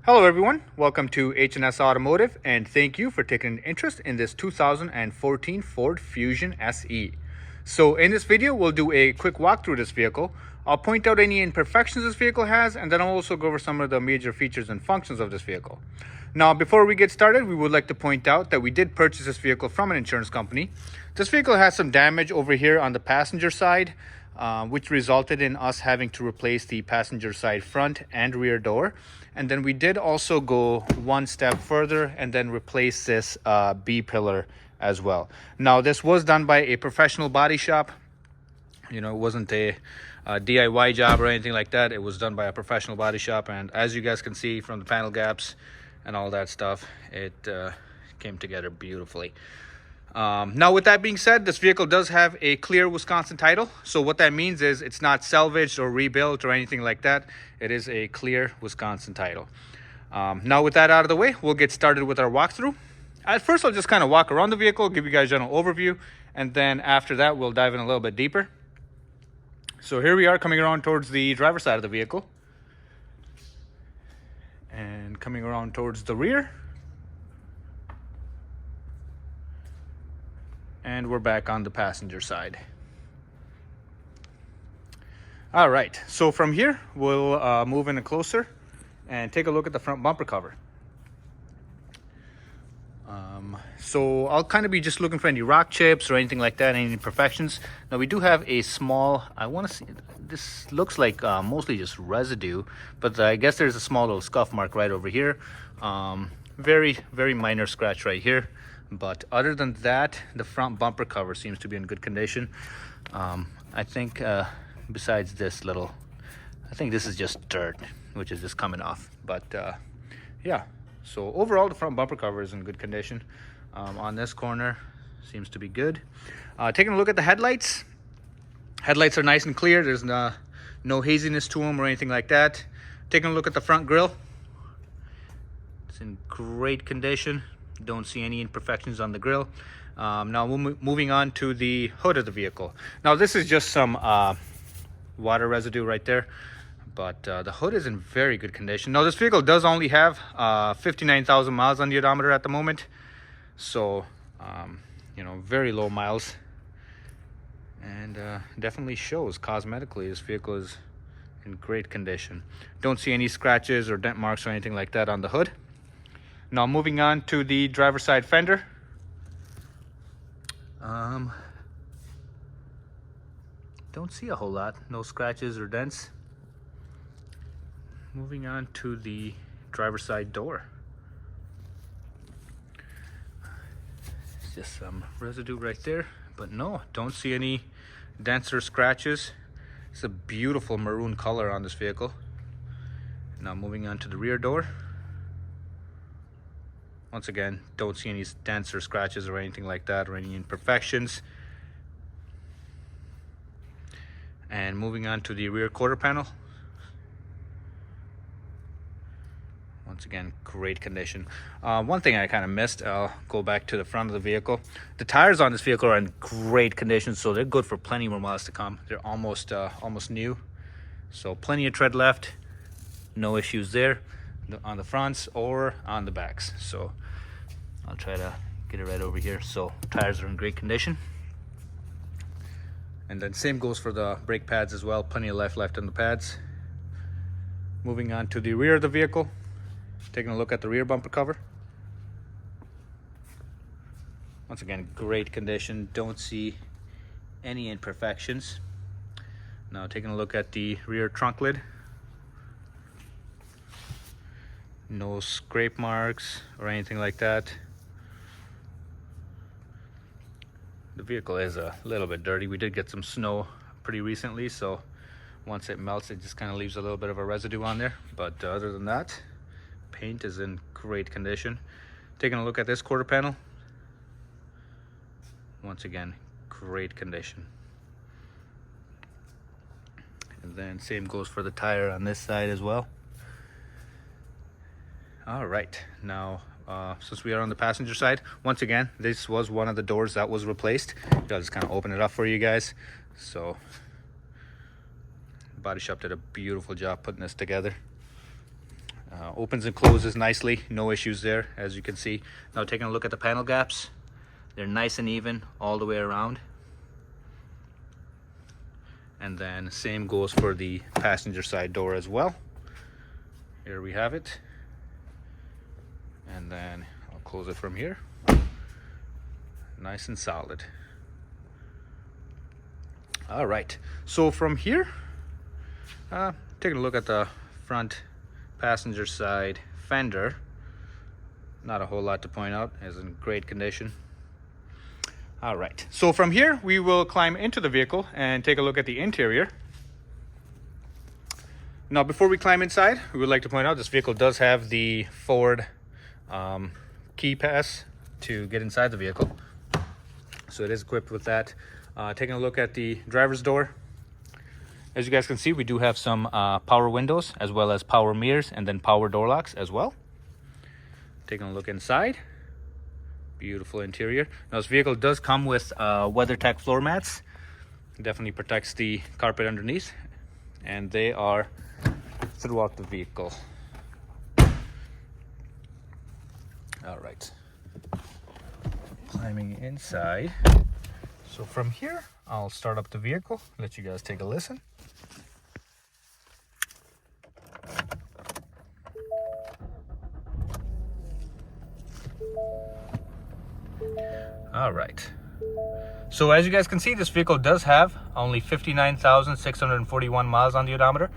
Hello everyone, welcome to H&S Automotive and thank you for taking an interest in this 2014 Ford Fusion SE. So in this video we'll do a quick walkthrough of this vehicle. I'll point out any imperfections this vehicle has and then I'll also go over some of the major features and functions of this vehicle. Now before we get started, we would like to point out that we did purchase this vehicle from an insurance company. This vehicle has some damage over here on the passenger side, which resulted in us having to replace the passenger side front and rear door. And then we did also go one step further and then replace this B pillar as well. Now this was done by a professional body shop. You know, it wasn't a DIY job or anything like that. It was done by a professional body shop, and as you guys can see from the panel gaps and all that stuff, it came together beautifully. Now with that being said, this vehicle does have a clear Wisconsin title. So what that means is it's not salvaged or rebuilt or anything like that. It is a clear Wisconsin title. Now with that out of the way, we'll get started with our walkthrough. At first, I'll just kind of walk around the vehicle, give you guys a general overview, and then after that, we'll dive in a little bit deeper. So here we are coming around towards the driver's side of the vehicle. And coming around towards the rear. And we're back on the passenger side. All right, so from here, we'll move in closer and take a look at the front bumper cover. So I'll kind of be just looking for any rock chips or anything like that, any imperfections. Now we do have a small, I want to see, this looks like mostly just residue, but I guess there's a small little scuff mark right over here. Very minor scratch right here. But other than that, the front bumper cover seems to be in good condition. I think besides this little, I think this is just dirt, which is just coming off. But yeah, so overall the front bumper cover is in good condition. On this corner, seems to be good. Taking a look at the headlights. Headlights are nice and clear. There's no haziness to them or anything like that. Taking a look at the front grille. It's in great condition. Don't see any imperfections on the grille. Now moving on to the hood of the vehicle. Now this is just some water residue right there, but the hood is in very good condition. Now this vehicle does only have 59,000 miles on the odometer at the moment, so you know, very low miles, and definitely shows cosmetically this vehicle is in great condition. Don't see any scratches or dent marks or anything like that on the hood. Now moving on to the driver's side fender. Don't see a whole lot, no scratches or dents. Moving on to the driver's side door. It's just some residue right there, but no, don't see any dents or scratches. It's a beautiful maroon color on this vehicle. Now moving on to the rear door. Once again, don't see any dents or scratches or anything like that, or any imperfections. And moving on to the rear quarter panel. Once again, great condition. One thing I kind of missed, I'll go back to the front of the vehicle. The tires on this vehicle are in great condition, so they're good for plenty more miles to come. They're almost new, so plenty of tread left. No issues there on the fronts or on the backs. So I'll try to get it right over here. So tires are in great condition. And then same goes for the brake pads as well. Plenty of life left on the pads. Moving on to the rear of the vehicle. Taking a look at the rear bumper cover. Once again, great condition. Don't see any imperfections. Now taking a look at the rear trunk lid. No scrape marks or anything like that. The vehicle is a little bit dirty. We did get some snow pretty recently, so once it melts, it just kind of leaves a little bit of a residue on there. But other than that, paint is in great condition. Taking a look at this quarter panel. Once again, great condition. And then same goes for the tire on this side as well. All right, now since we are on the passenger side, once again, this was one of the doors that was replaced. I'll just kind of open it up for you guys. So the body shop did a beautiful job putting this together. Opens and closes nicely, no issues there, as you can see. Now taking a look at the panel gaps, they're nice and even all the way around. And then same goes for the passenger side door as well. Here we have it. And then I'll close it from here. Nice and solid. All right, so from here, taking a look at the front passenger side fender. Not a whole lot to point out, it's in great condition. All right, so from here we will climb into the vehicle and take a look at the interior. Now before we climb inside, we would like to point out this vehicle does have the forward key pass to get inside the vehicle, so it is equipped with that. Taking a look at the driver's door, as you guys can see, we do have some power windows as well as power mirrors and then power door locks as well. Taking a look inside, beautiful interior. Now this vehicle does come with WeatherTech floor mats. Definitely protects the carpet underneath, and they are throughout the vehicle. All right, climbing inside. So from here, I'll start up the vehicle, let you guys take a listen. All right. So as you guys can see, this vehicle does have only 59,641 miles on the odometer.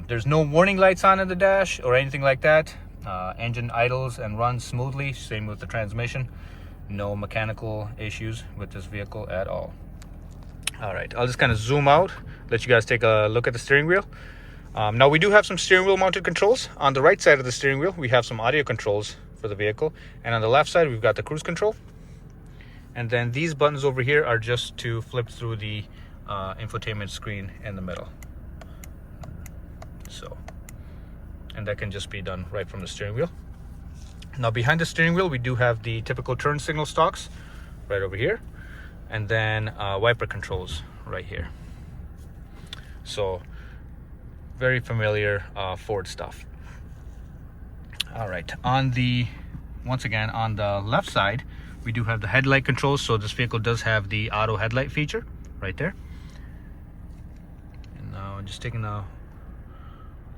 There's no warning lights on in the dash or anything like that. Engine idles and runs smoothly, same with the transmission. No mechanical issues with this vehicle at all. All right, I'll just kind of zoom out, let you guys take a look at the steering wheel. Now we do have some steering wheel mounted controls. On the right side of the steering wheel, we have some audio controls for the vehicle. And on the left side, we've got the cruise control. And then these buttons over here are just to flip through the infotainment screen in the middle. So, and that can just be done right from the steering wheel. Now behind the steering wheel, we do have the typical turn signal stalks right over here, and then wiper controls right here. So very familiar Ford stuff. All right, once again on the left side, we do have the headlight controls. So this vehicle does have the auto headlight feature right there. And now just taking a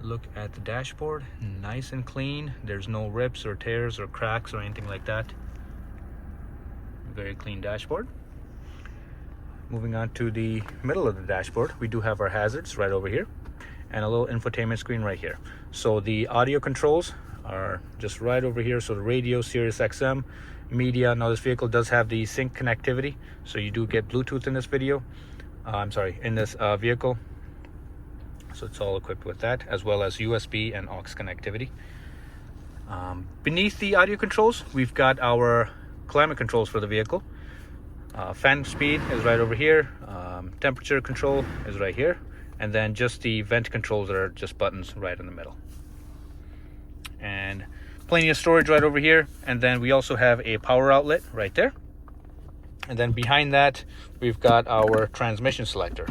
look at the dashboard, nice and clean. There's no rips or tears or cracks or anything like that. Very clean dashboard. Moving on to the middle of the dashboard, we do have our hazards right over here and a little infotainment screen right here. So the audio controls are just right over here. So the radio, Sirius XM, media. Now this vehicle does have the sync connectivity, so you do get Bluetooth in this in this vehicle. So it's all equipped with that, as well as USB and aux connectivity. Beneath the audio controls, we've got our climate controls for the vehicle. Fan speed is right over here. Temperature control is right here. And then just the vent controls that are just buttons right in the middle. And plenty of storage right over here. And then we also have a power outlet right there. And then behind that, we've got our transmission selector.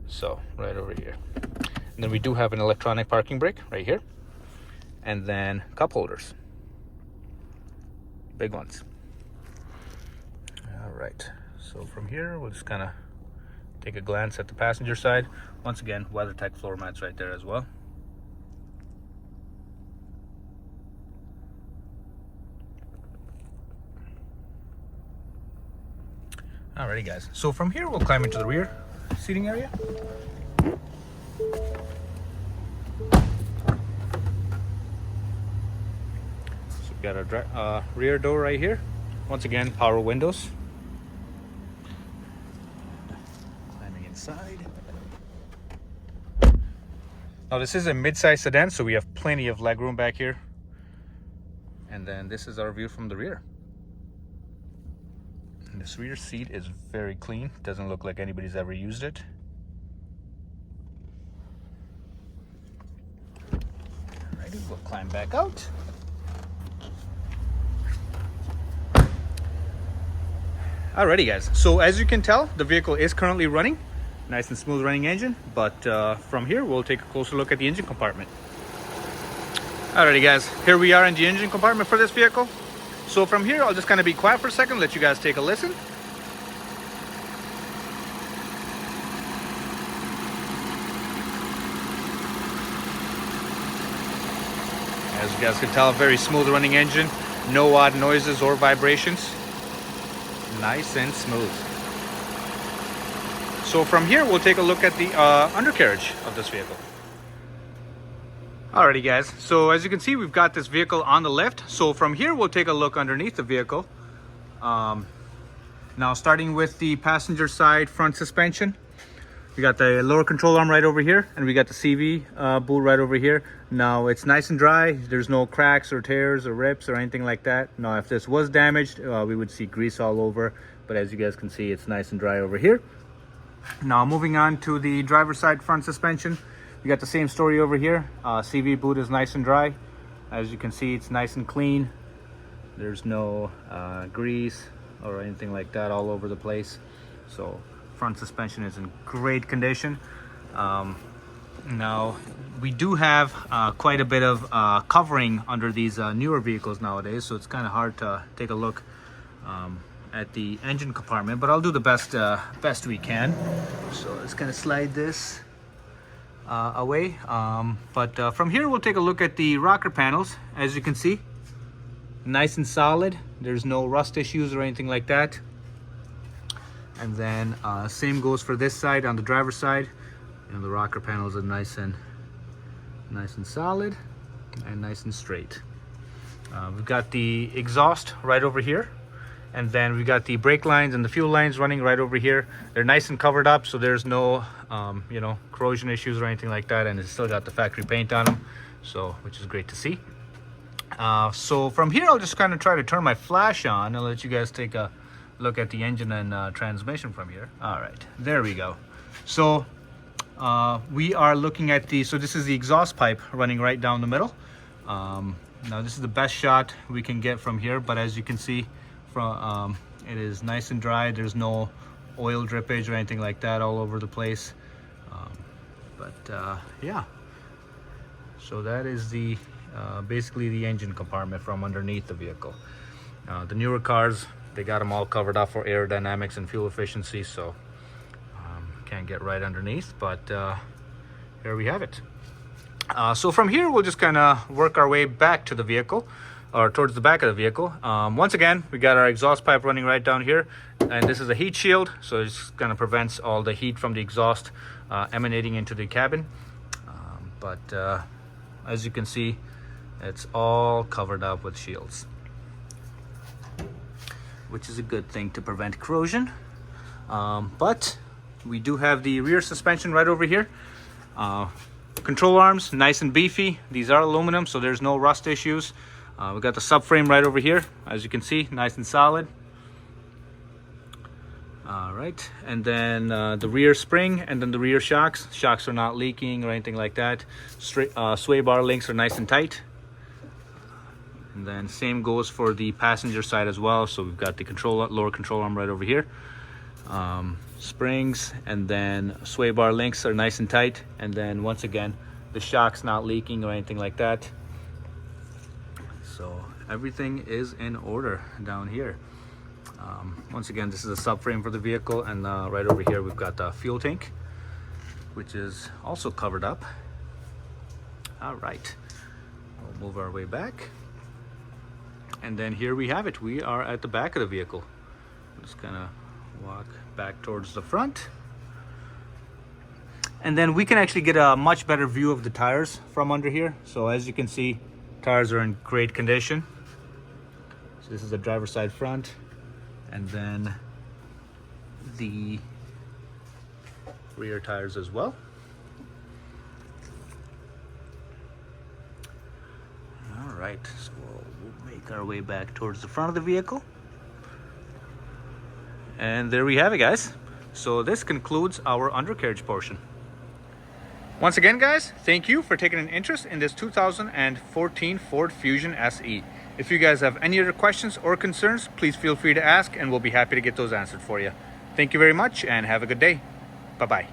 So right over here. And then we do have an electronic parking brake right here. And then cup holders. Big ones. All right. So from here, we'll just kind of take a glance at the passenger side. Once again, WeatherTech floor mats right there as well. Alrighty guys, so from here we'll climb into the rear seating area. So we've got our rear door right here. Once again, power windows. Climbing inside. Now this is a mid-size sedan, so we have plenty of leg room back here. And then this is our view from the rear. And this rear seat is very clean. Doesn't look like anybody's ever used it. Alrighty, we'll climb back out. Alrighty guys, so as you can tell, the vehicle is currently running. Nice and smooth running engine, but from here we'll take a closer look at the engine compartment. Alrighty guys, here we are in the engine compartment for this vehicle. So from here, I'll just kind of be quiet for a second, let you guys take a listen. As you guys can tell, very smooth running engine, no odd noises or vibrations. Nice and smooth. So from here, we'll take a look at the undercarriage of this vehicle. Alrighty guys, so as you can see, we've got this vehicle on the left. So from here, we'll take a look underneath the vehicle. Now starting with the passenger side front suspension. We got the lower control arm right over here, and we got the CV boot right over here. Now it's nice and dry. There's no cracks or tears or rips or anything like that. Now if this was damaged, we would see grease all over. But as you guys can see, it's nice and dry over here. Now moving on to the driver's side front suspension. We got the same story over here. CV boot is nice and dry. As you can see, it's nice and clean. There's no grease or anything like that all over the place. So front suspension is in great condition. Now we do have quite a bit of covering under these newer vehicles nowadays, so it's kind of hard to take a look at the engine compartment, but I'll do the best we can. So let's kind of slide this away. But from here, we'll take a look at the rocker panels. As you can see, nice and solid. There's no rust issues or anything like that. And then same goes for this side on the driver's side. And the rocker panels are nice and solid and nice and straight. We've got the exhaust right over here, and then we got the brake lines and the fuel lines running right over here. They're nice and covered up, so there's no you know, corrosion issues or anything like that, and it's still got the factory paint on them, so which is great to see. So from here, I'll just kind of try to turn my flash on and let you guys take a look at the engine and transmission from here. All right, there we go. So we are looking at so this is the exhaust pipe running right down the middle. Now this is the best shot we can get from here, but as you can see, from it is nice and dry. There's no oil drippage or anything like that all over the place. Yeah, so that is the basically the engine compartment from underneath the vehicle. The newer cars, they got them all covered up for aerodynamics and fuel efficiency, so can't get right underneath, but here we have it. So from here, we'll just kind of work our way back to the vehicle, or towards the back of the vehicle. Once again, we got our exhaust pipe running right down here, and this is a heat shield, so it just kind of prevents all the heat from the exhaust emanating into the cabin. As you can see, it's all covered up with shields, which is a good thing to prevent corrosion. But we do have the rear suspension right over here. Control arms, nice and beefy. These are aluminum, so there's no rust issues. We got the subframe right over here, as you can see, nice and solid. All right, and then the rear spring and then the rear shocks. Shocks are not leaking or anything like that. Sway bar links are nice and tight. And then same goes for the passenger side as well. So we've got the lower control arm right over here. Springs and then sway bar links are nice and tight. And then once again, the shock's not leaking or anything like that. So everything is in order down here. Once again, this is a subframe for the vehicle, and right over here we've got the fuel tank, which is also covered up. All right, we'll move our way back, and then here we have it. We are at the back of the vehicle. Just kind of walk back towards the front, and then we can actually get a much better view of the tires from under here. So as you can see, tires are in great condition. So this is the driver's side front, and then the rear tires as well. All right, so we'll make our way back towards the front of the vehicle. And there we have it, guys. So this concludes our undercarriage portion. Once again, guys, thank you for taking an interest in this 2014 Ford Fusion SE. If you guys have any other questions or concerns, please feel free to ask, and we'll be happy to get those answered for you. Thank you very much, and have a good day. Bye-bye.